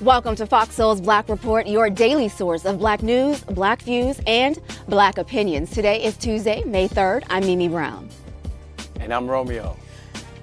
Welcome to Fox Soul's Black Report, your daily source of Black news, Black views, and Black opinions. Today is Tuesday, May 3rd. I'm Mimi Brown. And I'm Romeo.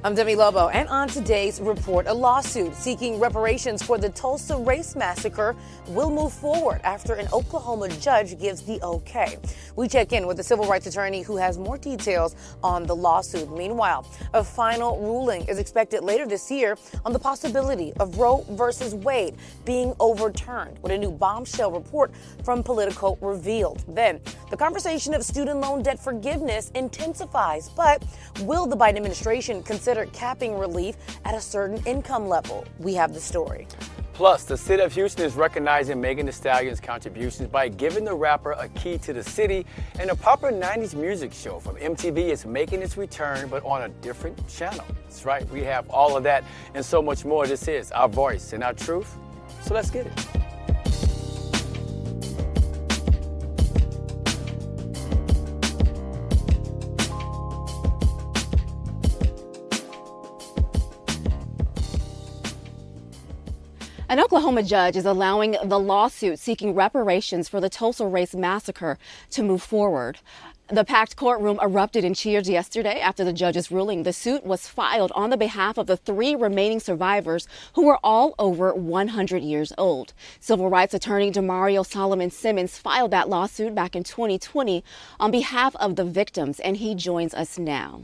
I'm Demi Lobo, and on today's report, a lawsuit seeking reparations for the Tulsa race massacre will move forward after an Oklahoma judge gives the okay. We check in with a civil rights attorney who has more details on the lawsuit. Meanwhile, a final ruling is expected later this year on the possibility of Roe versus Wade being overturned, with a new bombshell report from Politico revealed. Then, the conversation of student loan debt forgiveness intensifies, but will the Biden administration consider capping relief at a certain income level? We have the story. Plus, the city of Houston is recognizing Megan Thee Stallion's contributions by giving the rapper a key to the city, and a popular 90s music show from MTV is making its return, but on a different channel. That's right, we have all of that and so much more. This is our voice and our truth, so let's get it. An Oklahoma judge is allowing the lawsuit seeking reparations for the Tulsa race massacre to move forward. The packed courtroom erupted in cheers yesterday after the judge's ruling. The suit was filed on the behalf of the 3 remaining survivors who were all over 100 years old. Civil rights attorney Demario Solomon Simmons filed that lawsuit back in 2020 on behalf of the victims, and he joins us now.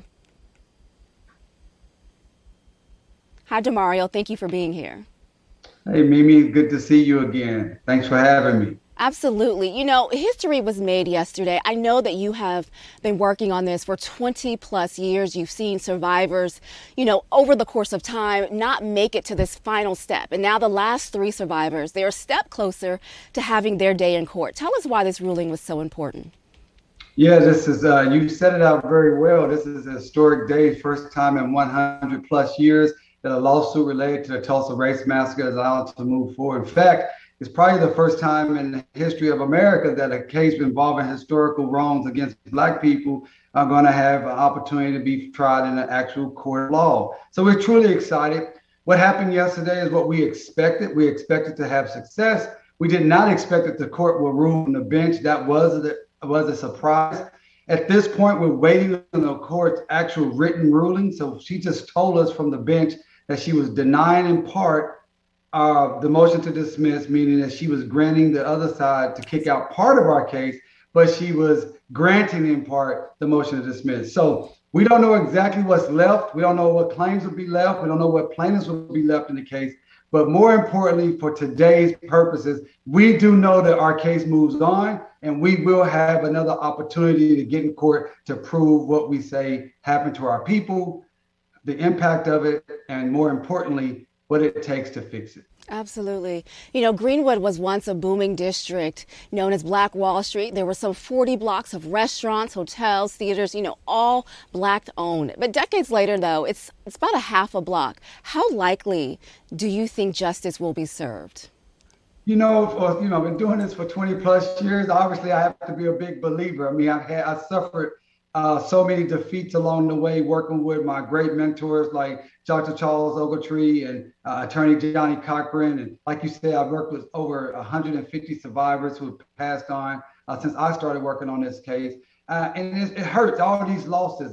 Hi, Demario. Thank you for being here. Hey, Mimi, good to see you again. Thanks for having me. Absolutely. You know, history was made yesterday. I know that you have been working on this for 20 plus years. You've seen survivors, over the course of time not make it to this final step. And now the last 3 survivors, they're a step closer to having their day in court. Tell us why this ruling was so important. Yeah, this is, you set it out very well. This is a historic day, first time in 100 plus years that a lawsuit related to the Tulsa race massacre is allowed to move forward. In fact, it's probably the first time in the history of America that a case involving historical wrongs against Black people are going to have an opportunity to be tried in an actual court of law. So we're truly excited. What happened yesterday is what we expected. We expected to have success. We did not expect that the court will rule on the bench. That was a surprise. At this point, we're waiting on the court's actual written ruling. So she just told us from the bench that she was denying in part the motion to dismiss, meaning that she was granting the other side to kick out part of our case, but she was granting in part the motion to dismiss. So we don't know exactly what's left. We don't know what claims will be left. We don't know what plaintiffs will be left in the case. But more importantly, for today's purposes, we do know that our case moves on, and we will have another opportunity to get in court to prove what we say happened to our people, the impact of it, and more importantly, what it takes to fix it. Absolutely. Greenwood was once a booming district known as Black Wall Street. There were some 40 blocks of restaurants, hotels, theaters, all Black owned. But decades later, though, it's about a half a block. How likely do you think justice will be served? I've been doing this for 20 plus years. Obviously, I have to be a big believer. I mean, I suffered so many defeats along the way, working with my great mentors like Dr. Charles Ogletree and attorney Johnny Cochran. And like you said, I've worked with over 150 survivors who have passed on since I started working on this case. And it hurts. All these losses,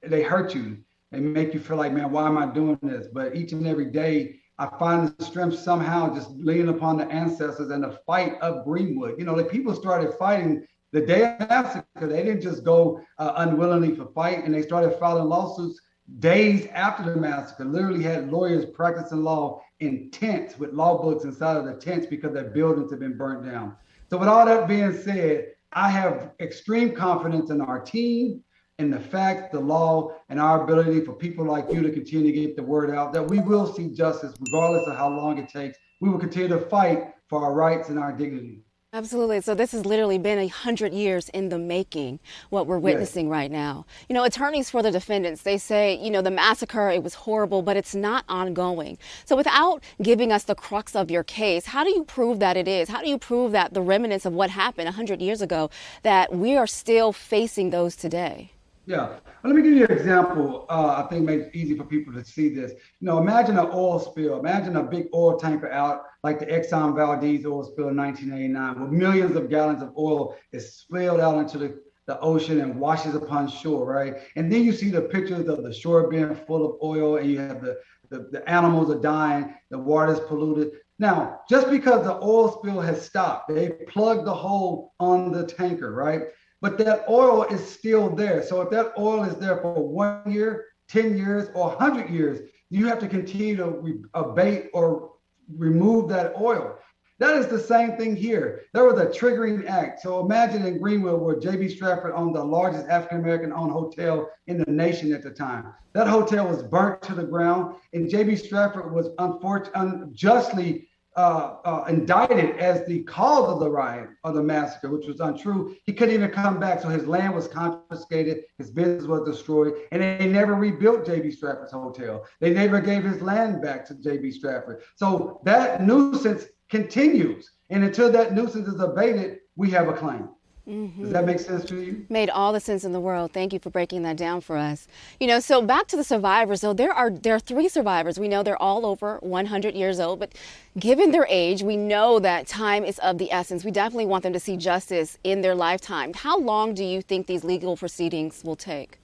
they hurt you. They make you feel like, man, why am I doing this? But each and every day, I find the strength somehow just leaning upon the ancestors and the fight of Greenwood. The people started fighting the day of the massacre. They didn't just go unwillingly for fight, and they started filing lawsuits days after the massacre. Literally had lawyers practicing law in tents with law books inside of the tents because their buildings had been burnt down. So with all that being said, I have extreme confidence in our team, in the facts, the law, and our ability for people like you to continue to get the word out that we will see justice regardless of how long it takes. We will continue to fight for our rights and our dignity. Absolutely. So this has literally been 100 years in the making, what we're witnessing right now. Attorneys for the defendants, they say, the massacre, it was horrible, but it's not ongoing. So without giving us the crux of your case, how do you prove that it is? How do you prove that the remnants of what happened 100 years ago, that we are still facing those today? Yeah. Well, let me give you an example. I think makes it easy for people to see this. Imagine an oil spill. Imagine a big oil tanker out like the Exxon Valdez oil spill in 1989, where millions of gallons of oil is spilled out into the ocean and washes upon shore, right? And then you see the pictures of the shore being full of oil, and you have the animals are dying, the water's polluted. Now, just because the oil spill has stopped, they plugged the hole on the tanker, right? But that oil is still there. So if that oil is there for 1 year, 10 years, or 100 years, you have to continue to abate or remove that oil. That is the same thing here. There was a triggering act. So imagine in Greenwood where J.B. Stratford owned the largest African-American owned hotel in the nation at the time. That hotel was burnt to the ground, and J.B. Stratford was unjustly indicted as the cause of the riot or the massacre, which was untrue. He couldn't even come back, so his land was confiscated, his business was destroyed, and they never rebuilt J.B. Stratford's hotel. They never gave his land back to J.B. Stratford. So that nuisance continues, and until that nuisance is abated, we have a claim. Does that make sense to you? Made all the sense in the world. Thank you for breaking that down for us. So back to the survivors, though, there are 3 survivors. We know they're all over 100 years old, but given their age, we know that time is of the essence. We definitely want them to see justice in their lifetime. How long do you think these legal proceedings will take?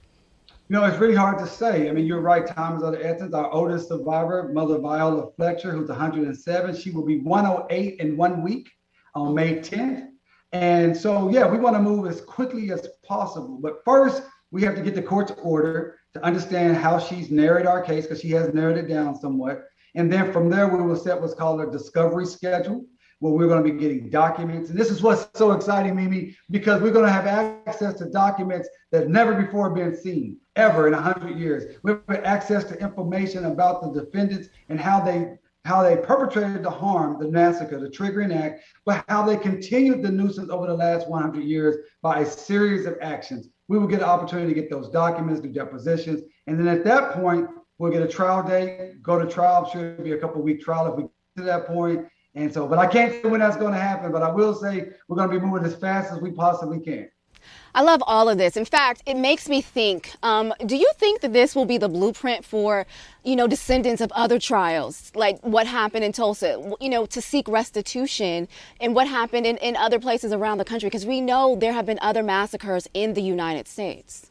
It's really hard to say. I mean, you're right, time is of the essence. Our oldest survivor, Mother Viola Fletcher, who's 107, she will be 108 in 1 week on May 10th. And so, yeah, we want to move as quickly as possible. But first, we have to get the court's order to understand how she's narrowed our case, because she has narrowed it down somewhat. And then from there, we will set what's called a discovery schedule, where we're going to be getting documents. And this is what's so exciting, Mimi, because we're going to have access to documents that never before been seen, ever in 100 years. We have access to information about the defendants and how they perpetrated the harm, the massacre, the triggering act, but how they continued the nuisance over the last 100 years by a series of actions. We will get an opportunity to get those documents, do depositions, and then at that point, we'll get a trial date, go to trial. I'm sure it'll be a couple-week trial if we get to that point. And so, but I can't say when that's going to happen, but I will say we're going to be moving as fast as we possibly can. I love all of this. In fact, it makes me think, do you think that this will be the blueprint for, descendants of other trials, like what happened in Tulsa, to seek restitution and what happened in other places around the country? Because we know there have been other massacres in the United States.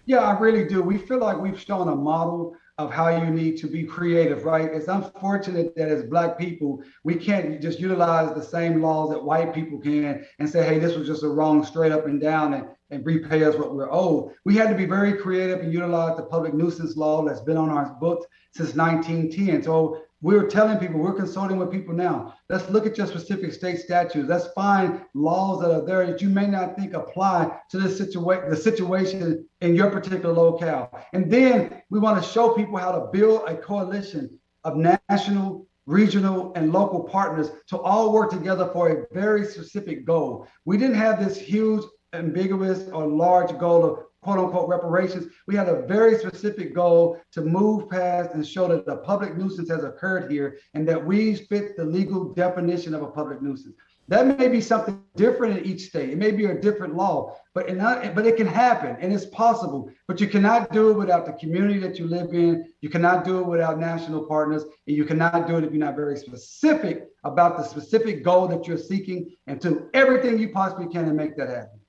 Yeah, I really do. We feel like we've shown a model of how you need to be creative, right? It's unfortunate that as Black people, we can't just utilize the same laws that white people can and say, hey, this was just a wrong straight up and down and repay us what we're owed. We had to be very creative and utilize the public nuisance law that's been on our books since 1910. So we're telling people, we're consulting with people now. Let's look at your specific state statutes. Let's find laws that are there that you may not think apply to the situation in your particular locale. And then we want to show people how to build a coalition of national, regional, and local partners to all work together for a very specific goal. We didn't have this huge, ambiguous, or large goal of quote unquote reparations. We had a very specific goal to move past and show that the public nuisance has occurred here and that we fit the legal definition of a public nuisance. That may be something different in each state. It may be a different law, but it can happen and it's possible. But you cannot do it without the community that you live in. You cannot do it without national partners, and you cannot do it if you're not very specific about the specific goal that you're seeking, and do everything you possibly can to make that happen.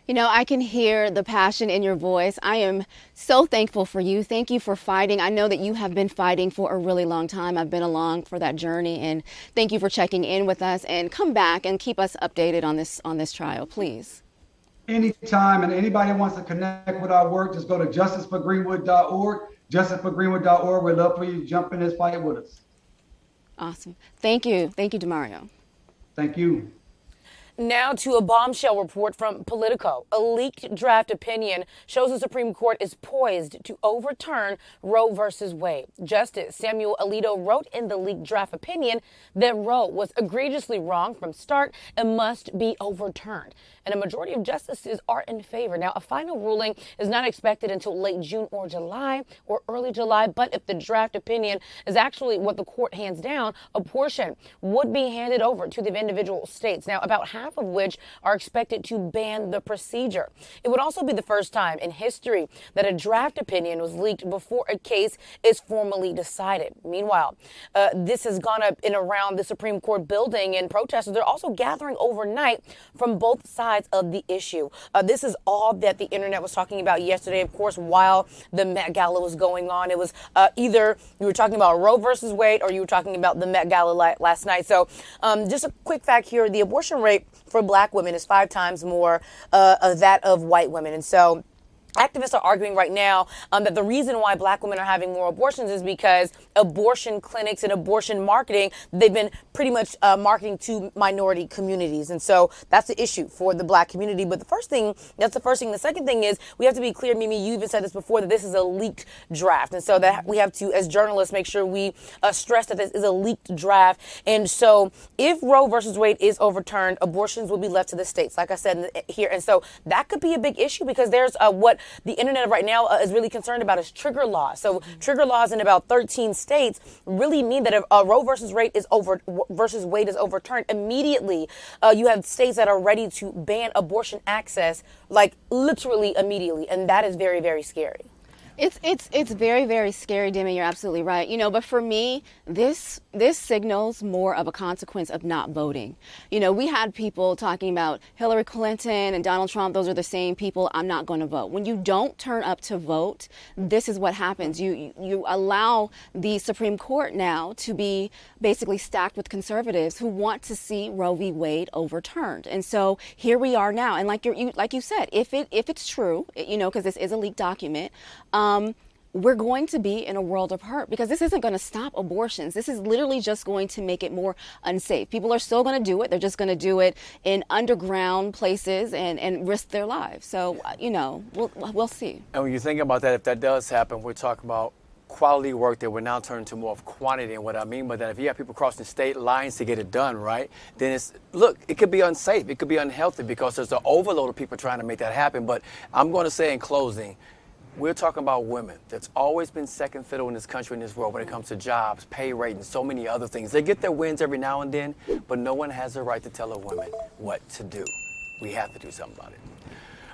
I can hear the passion in your voice. I am so thankful for you. Thank you for fighting. I know that you have been fighting for a really long time. I've been along for that journey, and thank you for checking in with us, and come back and keep us updated on this trial, please. Anytime, and anybody wants to connect with our work, just go to justiceforgreenwood.org, justiceforgreenwood.org. We'd love for you to jump in this fight with us. Awesome. Thank you. Thank you, DeMario. Thank you. Now to a bombshell report from Politico. A leaked draft opinion shows the Supreme Court is poised to overturn Roe versus Wade. Justice Samuel Alito wrote in the leaked draft opinion that Roe was egregiously wrong from start and must be overturned. And a majority of justices are in favor. Now, a final ruling is not expected until late June or July or early July. But if the draft opinion is actually what the court hands down, a portion would be handed over to the individual states. Now, about half half of which are expected to ban the procedure. It would also be the first time in history that a draft opinion was leaked before a case is formally decided. Meanwhile, this has gone up and around the Supreme Court building, and protesters, they're also gathering overnight from both sides of the issue. This is all that the internet was talking about yesterday, of course, while the Met Gala was going on. It was either you were talking about Roe versus Wade or you were talking about the Met Gala last night. So just a quick fact here, the abortion rate for black women is 5 times more of that of white women. And so activists are arguing right now that the reason why black women are having more abortions is because abortion clinics and abortion marketing, they've been pretty much marketing to minority communities. And so that's the issue for the black community. But that's the first thing. The second thing is we have to be clear, Mimi, you even said this before, that this is a leaked draft. And so that we have to, as journalists, make sure we stress that this is a leaked draft. And so if Roe versus Wade is overturned, abortions will be left to the states, like I said here. And so that could be a big issue because there's what the internet right now is really concerned about is trigger laws. So trigger laws in about 13 states really mean that if Roe versus Wade is overturned, immediately you have states that are ready to ban abortion access, like literally immediately. And that is very, very scary. It's very, very scary, Demi. You're absolutely right. But for me, this signals more of a consequence of not voting. We had people talking about Hillary Clinton and Donald Trump. Those are the same people. I'm not going to vote. When you don't turn up to vote, this is what happens. You allow the Supreme Court now to be basically stacked with conservatives who want to see Roe v. Wade overturned. And so here we are now. And like you said, if it's true, because this is a leaked document, we're going to be in a world of hurt because this isn't going to stop abortions. This is literally just going to make it more unsafe. People are still going to do it. They're just going to do it in underground places and risk their lives. So, we'll see. And when you think about that, if that does happen, we're talking about quality work that will now turn into more of quantity. And what I mean by that, if you have people crossing state lines to get it done, right, then it could be unsafe. It could be unhealthy because there's an overload of people trying to make that happen. But I'm going to say in closing, we're talking about women. That's always been second fiddle in this country, in this world, when it comes to jobs, pay rate, and so many other things. They get their wins every now and then, but no one has the right to tell a woman what to do. We have to do something about it.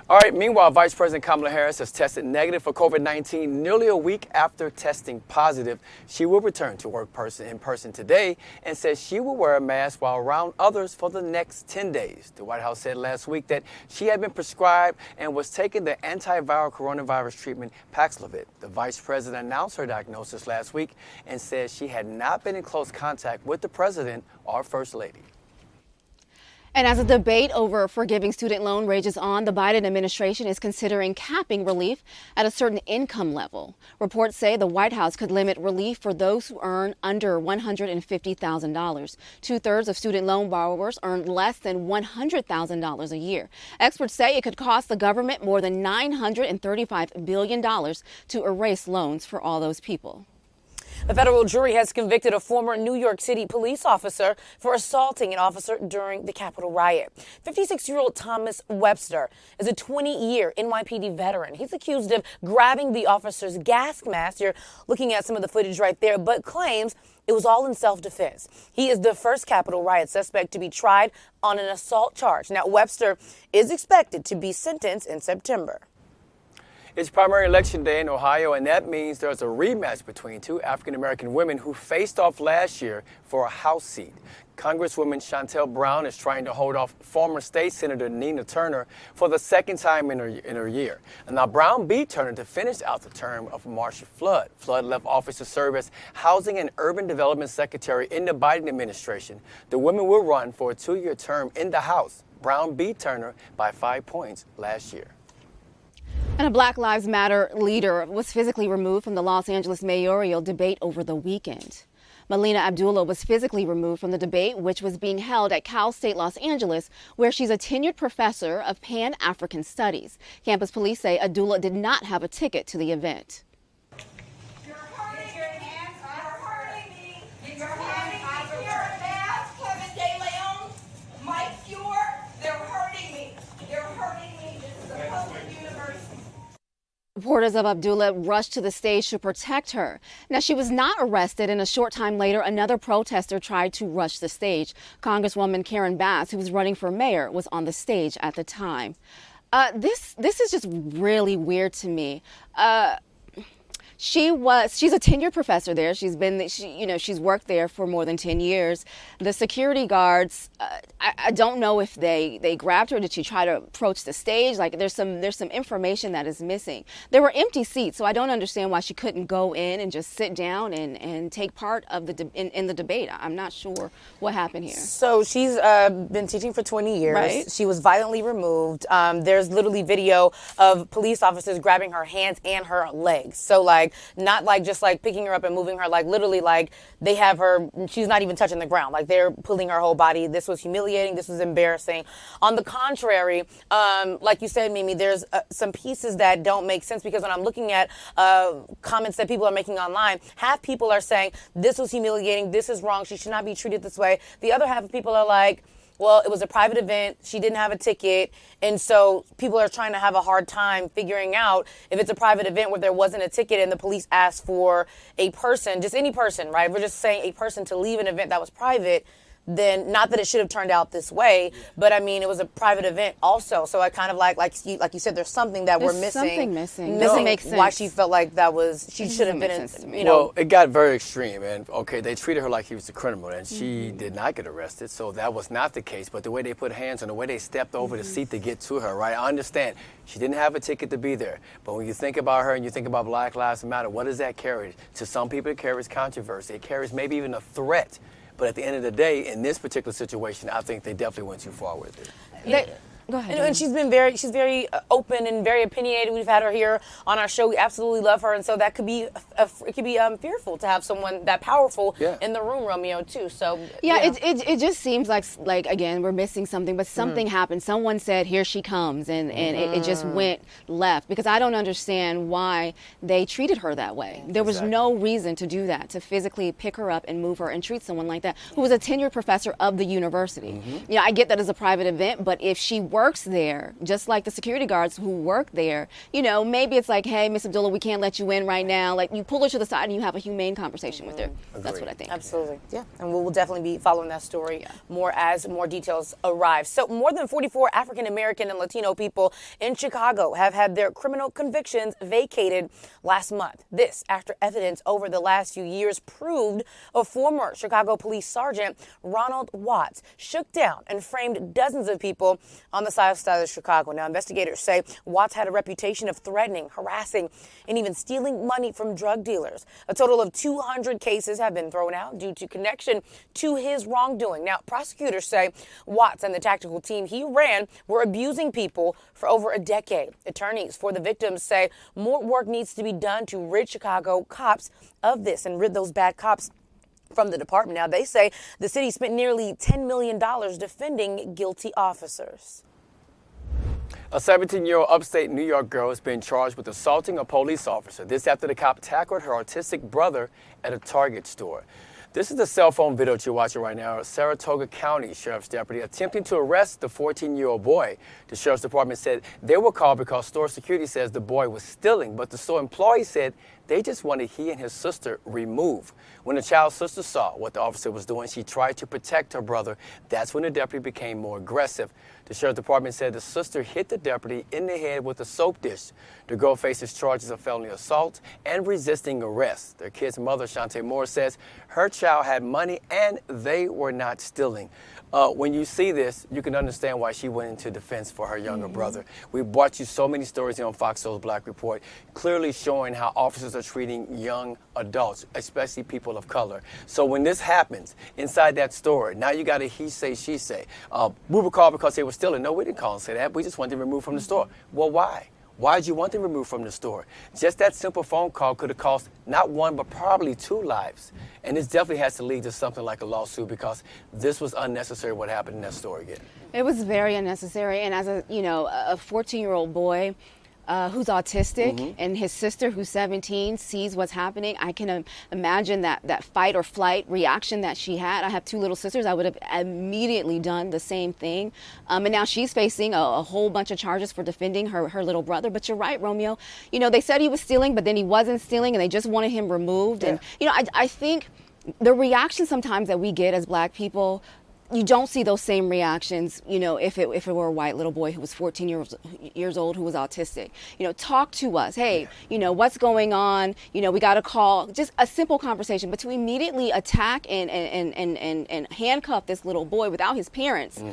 All right, meanwhile, Vice President Kamala Harris has tested negative for COVID-19 nearly a week after testing positive. She will return to work in person today and says she will wear a mask while around others for the next 10 days. The White House said last week that she had been prescribed and was taking the antiviral coronavirus treatment Paxlovid. The vice president announced her diagnosis last week and said she had not been in close contact with the president or first lady. And as a debate over forgiving student loan rages on, the Biden administration is considering capping relief at a certain income level. Reports say the White House could limit relief for those who earn under $150,000. 2/3 of student loan borrowers earn less than $100,000 a year. Experts say it could cost the government more than $935 billion to erase loans for all those people. A federal jury has convicted a former New York City police officer for assaulting an officer during the Capitol riot. 56-year-old Thomas Webster is a 20-year NYPD veteran. He's accused of grabbing the officer's gas mask. You're looking at some of the footage right there, but claims it was all in self-defense. He is the first Capitol riot suspect to be tried on an assault charge. Now, Webster is expected to be sentenced in September. It's primary election day in Ohio, and that means there's a rematch between two African-American women who faced off last year for a House seat. Congresswoman Shontel Brown is trying to hold off former state Senator Nina Turner for the second time in her year. And now Brown beat Turner to finish out the term of Marcia Flood. Flood left office to serve as Housing and Urban Development Secretary in the Biden administration. The women will run for a 2-year term in the House. Brown beat Turner by 5 points last year. And a Black Lives Matter leader was physically removed from the Los Angeles mayoral debate over the weekend. Melina Abdullah was physically removed from the debate, which was being held at Cal State Los Angeles, where she's a tenured professor of Pan-African Studies. Campus police say Abdullah did not have a ticket to the event. You're hurting your hands. You're hurting me. You're hurting me. You're a mask. Kevin De Leon, Mike Stewart. They're hurting me. You're hurting me. This is a public university. Reporters supporters of Abdullah rushed to the stage to protect her. Now, she was not arrested, and a short time later, another protester tried to rush the stage. Congresswoman Karen Bass, who was running for mayor, was on the stage at the time. This is just really weird to me. She's a tenured professor there. She's worked there for more than 10 years. The security guards, I don't know if they grabbed her. Did she try to approach the stage? Like, there's some information that is missing. There were empty seats, so I don't understand why she couldn't go in and just sit down and take part of in the debate. I'm not sure what happened here. So she's been teaching for 20 years. Right. She was violently removed. There's literally video of police officers grabbing her hands and her legs. So, like, not like just like picking her up and moving her, like literally like they have her, she's not even touching the ground. Like, they're pulling her whole body. This was humiliating. This was embarrassing. On the contrary, like you said, Mimi, there's some pieces that don't make sense, because when I'm looking at comments that people are making online, half people are saying this was humiliating, this is wrong, she should not be treated this way. The other half of people are like, well, it was a private event, she didn't have a ticket, and so people are trying to have a hard time figuring out if it's a private event where there wasn't a ticket and the police asked for a person, just any person, right? We're just saying a person to leave an event that was private. Then, not that it should have turned out this way, but I mean, it was a private event also. So I kind of like you said, there's something that we're missing. Something missing. Doesn't make sense. Why she felt like that was, she should have been, Well, it got very extreme, and okay, they treated her like he was a criminal, and she did not get arrested, so that was not the case. But the way they put hands on the way they stepped over the seat to get to her, right? I understand she didn't have a ticket to be there, but when you think about her and you think about Black Lives Matter, what does that carry? To some people, it carries controversy. It carries maybe even a threat. But at the end of the day, in this particular situation, I think they definitely went too far with it. Go ahead. And she's very open and very opinionated. We've had her here on our show. We absolutely love her, and so that could be fearful to have someone that powerful in the room, Romeo, too. So it just seems like again we're missing something, but something happened. Someone said, "Here she comes," and it just went left, because I don't understand why they treated her that way. There was no reason to do that, to physically pick her up and move her and treat someone like that, who was a tenured professor of the university. I get that it's a private event, but if she works there, just like the security guards who work there, maybe it's like, hey, Miss Abdullah, we can't let you in right now. Like, you pull her to the side and you have a humane conversation with her. That's what I think. Absolutely. Yeah. And we'll definitely be following that story more as more details arrive. So more than 44 African American and Latino people in Chicago have had their criminal convictions vacated last month. This after evidence over the last few years proved a former Chicago police sergeant, Ronald Watts, shook down and framed dozens of people on the south side of Chicago. Now, investigators say Watts had a reputation of threatening, harassing, and even stealing money from drug dealers. A total of 200 cases have been thrown out due to connection to his wrongdoing. Now, prosecutors say Watts and the tactical team he ran were abusing people for over a decade. Attorneys for the victims say more work needs to be done to rid Chicago cops of this and rid those bad cops from the department. Now, they say the city spent nearly $10 million defending guilty officers. A 17-year-old upstate New York girl has been charged with assaulting a police officer. This after the cop tackled her autistic brother at a Target store. This is the cell phone video that you're watching right now. A Saratoga County Sheriff's deputy attempting to arrest the 14-year-old boy. The Sheriff's Department said they were called because store security says the boy was stealing, but the store employee said they just wanted he and his sister removed. When the child's sister saw what the officer was doing, she tried to protect her brother. That's when the deputy became more aggressive. The Sheriff's Department said the sister hit the deputy in the head with a soap dish. The girl faces charges of felony assault and resisting arrest. Their kid's mother, Shantae Moore, says her child had money and they were not stealing. When you see this, you can understand why she went into defense for her younger brother. We brought you so many stories here on Fox Soul's Black Report, clearly showing how officers are treating young adults, especially people of color. So when this happens inside that store, now you got a he say, she say. We were called because they were stealing. No, we didn't call and say that. We just wanted them removed from the store. Well, why? Why did you want them removed from the store? Just that simple phone call could have cost not one, but probably 2 lives. And this definitely has to lead to something like a lawsuit, because this was unnecessary what happened in that store again. It was very unnecessary. And as a 14-year-old boy, who's autistic, and his sister, who's 17, sees what's happening. I can imagine that fight or flight reaction that she had. I have 2 little sisters. I would have immediately done the same thing. And now she's facing a whole bunch of charges for defending her little brother. But you're right, Romeo. You know, they said he was stealing, but then he wasn't stealing, and they just wanted him removed. And, you know, I think the reaction sometimes that we get as Black people, you don't see those same reactions, you know, if it were a white little boy who was 14 years old who was autistic. You know, talk to us. Hey, you know, what's going on? You know, we got to call. Just a simple conversation. But to immediately attack and handcuff this little boy without his parents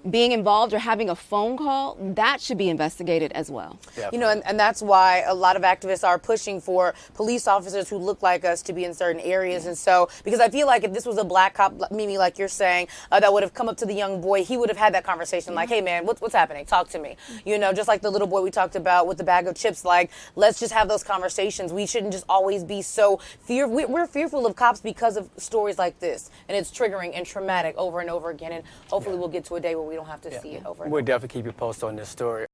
being involved or having a phone call, that should be investigated as well. You know, and that's why a lot of activists are pushing for police officers who look like us to be in certain areas. And so, because I feel like if this was a Black cop, Mimi, like you're saying, that would have come up to the young boy, he would have had that conversation like, hey man, what's happening? Talk to me. You know, just like the little boy we talked about with the bag of chips, like, let's just have those conversations. We shouldn't just always be so we're fearful of cops because of stories like this, and it's triggering and traumatic over and over again, and hopefully we'll get to a day where we don't have to see it over and We'll over. definitely keep you posted on this story.